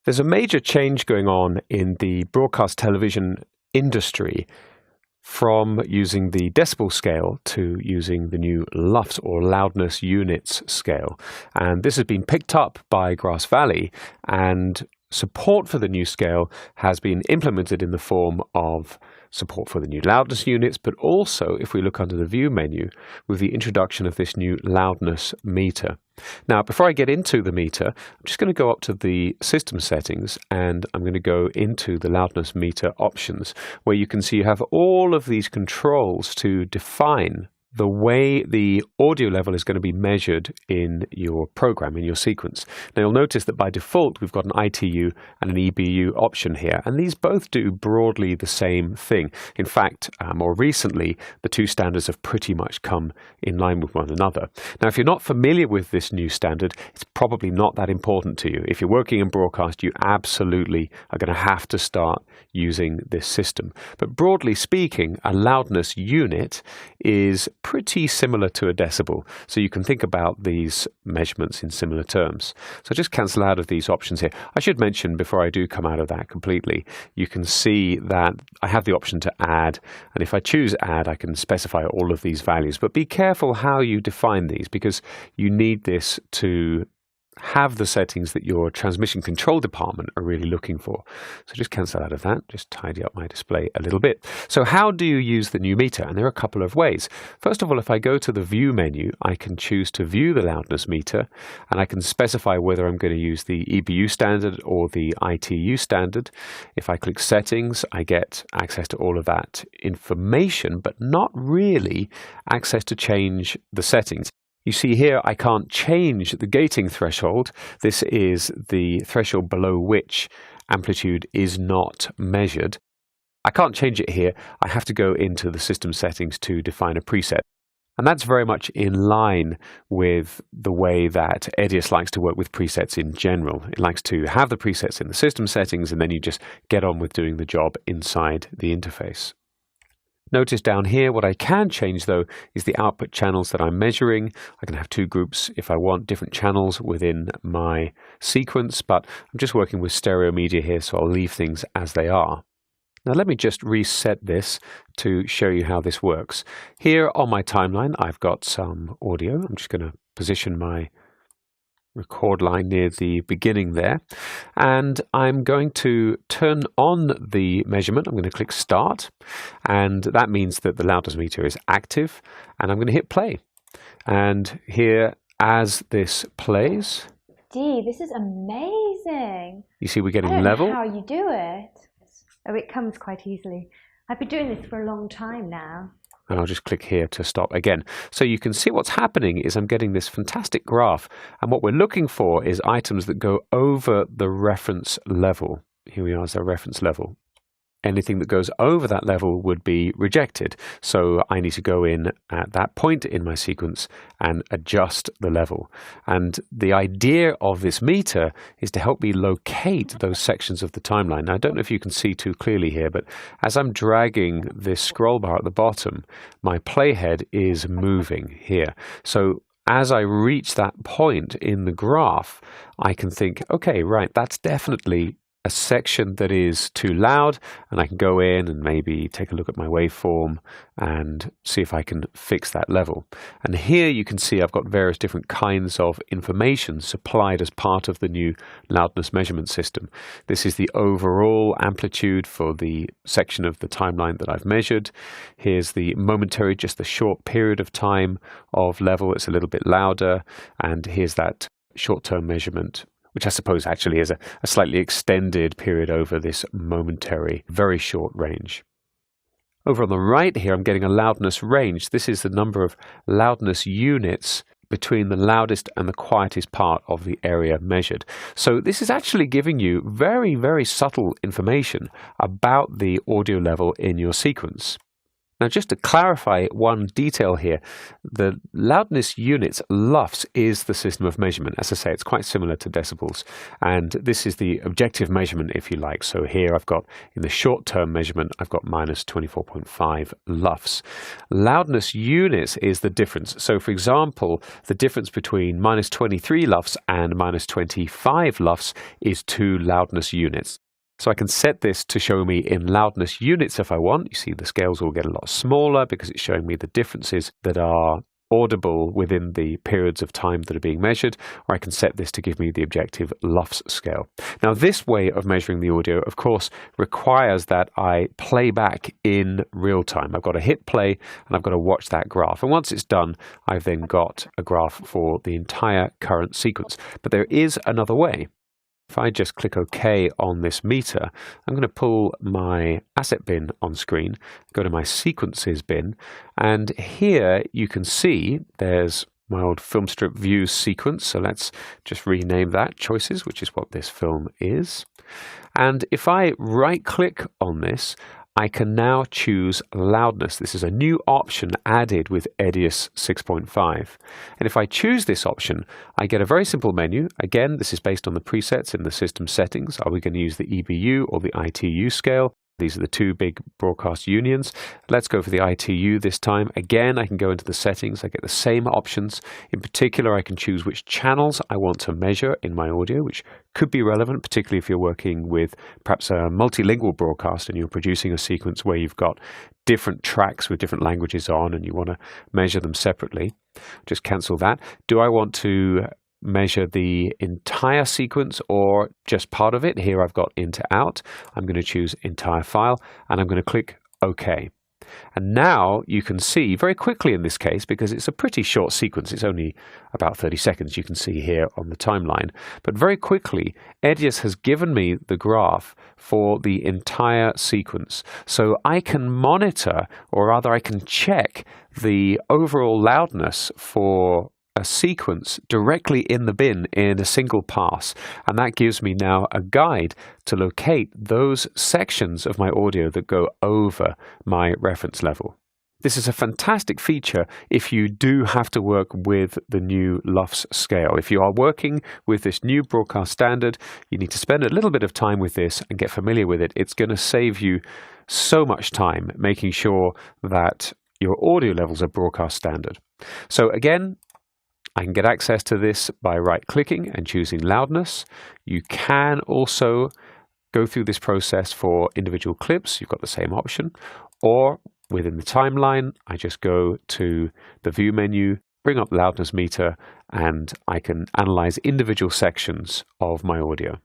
There's a major change going on in the broadcast television industry from using the decibel scale to using the new LUFS or loudness units scale. And this has been picked up by Grass Valley, and support for the new scale has been implemented in the form of support for the new loudness units, but also, if we look under the view menu, with the introduction of this new loudness meter. Now, before I get into the meter, I'm just going to go up to the system settings and I'm going to go into the loudness meter options, where you can see you have all of these controls to define the way the audio level is going to be measured in your program, in your sequence. Now you'll notice that by default we've got an ITU and an EBU option here, and these both do broadly the same thing. In fact, more recently, the two standards have pretty much come in line with one another. Now, if you're not familiar with this new standard, it's probably not that important to you. If you're working in broadcast, you absolutely are going to have to start using this system. But broadly speaking, a loudness unit is pretty similar to a decibel. So you can think about these measurements in similar terms. So just cancel out of these options here. I should mention before I do come out of that completely, you can see that I have the option to add, and if I choose add, I can specify all of these values. But be careful how you define these, because you need this to have the settings that your transmission control department are really looking for. So just cancel out of that, just tidy up my display a little bit. So how do you use the new meter? And there are a couple of ways. First of all, if I go to the view menu, I can choose to view the loudness meter, and I can specify whether I'm going to use the EBU standard or the ITU standard. If I click settings, I get access to all of that information, but not really access to change the settings. You see here, I can't change the gating threshold. This is the threshold below which amplitude is not measured. I can't change it here. I have to go into the system settings to define a preset. And that's very much in line with the way that EDIUS likes to work with presets in general. It likes to have the presets in the system settings, and then you just get on with doing the job inside the interface. Notice down here, what I can change though is the output channels that I'm measuring. I can have two groups if I want, different channels within my sequence, but I'm just working with stereo media here, so I'll leave things as they are. Now let me just reset this to show you how this works. Here on my timeline, I've got some audio. I'm just going to position my record line near the beginning there, and I'm going to turn on the measurement. I'm going to click start, and that means that the loudness meter is active, and I'm going to hit play. And here, as this plays, Dee, this is amazing. You see we're getting I don't level. know how you do it. Oh, it comes quite easily. I've been doing this for a long time now. And I'll just click here to stop again. So you can see what's happening is I'm getting this fantastic graph. And what we're looking for is items that go over the reference level. Here we are as a reference level. Anything that goes over that level would be rejected. So I need to go in at that point in my sequence and adjust the level. And the idea of this meter is to help me locate those sections of the timeline. Now, I don't know if you can see too clearly here, but as I'm dragging this scroll bar at the bottom, my playhead is moving here. So as I reach that point in the graph, I can think, okay, right, that's definitely a section that is too loud, and I can go in and maybe take a look at my waveform and see if I can fix that level. And here you can see I've got various different kinds of information supplied as part of the new loudness measurement system. This is the overall amplitude for the section of the timeline that I've measured. Here's the momentary, just the short period of time of level. It's a little bit louder. And here's that short-term measurement, which I suppose actually is a slightly extended period over this momentary, very short range. Over on the right here, I'm getting a loudness range. This is the number of loudness units between the loudest and the quietest part of the area measured. So this is actually giving you very, very subtle information about the audio level in your sequence. Now, just to clarify one detail here, the loudness units, LUFS, is the system of measurement. As I say, it's quite similar to decibels. And this is the objective measurement, if you like. So here I've got, in the short-term measurement, I've got minus 24.5 LUFS. Loudness units is the difference. So, for example, the difference between minus 23 LUFS and minus 25 LUFS is 2 loudness units. So I can set this to show me in loudness units if I want. You see the scales will get a lot smaller because it's showing me the differences that are audible within the periods of time that are being measured, or I can set this to give me the objective LUFS scale. Now, this way of measuring the audio, of course, requires that I play back in real time. I've got to hit play and I've got to watch that graph. And once it's done, I've then got a graph for the entire current sequence. But there is another way. If I just click OK on this meter, I'm going to pull my asset bin on screen, go to my sequences bin, and here you can see there's my old film strip views sequence. So let's just rename that choices, which is what this film is. And if I right click on this, I can now choose loudness. This is a new option added with EDIUS 6.5. And if I choose this option, I get a very simple menu. Again, this is based on the presets in the system settings. Are we going to use the EBU or the ITU scale? These are the two big broadcast unions. Let's go for the ITU this time. Again, I can go into the settings. I get the same options. In particular, I can choose which channels I want to measure in my audio, which could be relevant, particularly if you're working with perhaps a multilingual broadcast and you're producing a sequence where you've got different tracks with different languages on and you want to measure them separately. Just cancel that. Do I want to measure the entire sequence or just part of it? Here I've got in to out. I'm going to choose entire file and I'm going to click OK. And now you can see very quickly in this case, because it's a pretty short sequence, it's only about 30 seconds, you can see here on the timeline, but very quickly EDIUS has given me the graph for the entire sequence. So I can monitor, or rather I can check the overall loudness for a sequence directly in the bin in a single pass, and that gives me now a guide to locate those sections of my audio that go over my reference level. This is a fantastic feature if you do have to work with the new LUFS scale. If you are working with this new broadcast standard, you need to spend a little bit of time with this and get familiar with it. It's going to save you so much time making sure that your audio levels are broadcast standard. So again, I can get access to this by right-clicking and choosing loudness. You can also go through this process for individual clips. You've got the same option. Or within the timeline, I just go to the view menu, bring up the loudness meter, and I can analyze individual sections of my audio.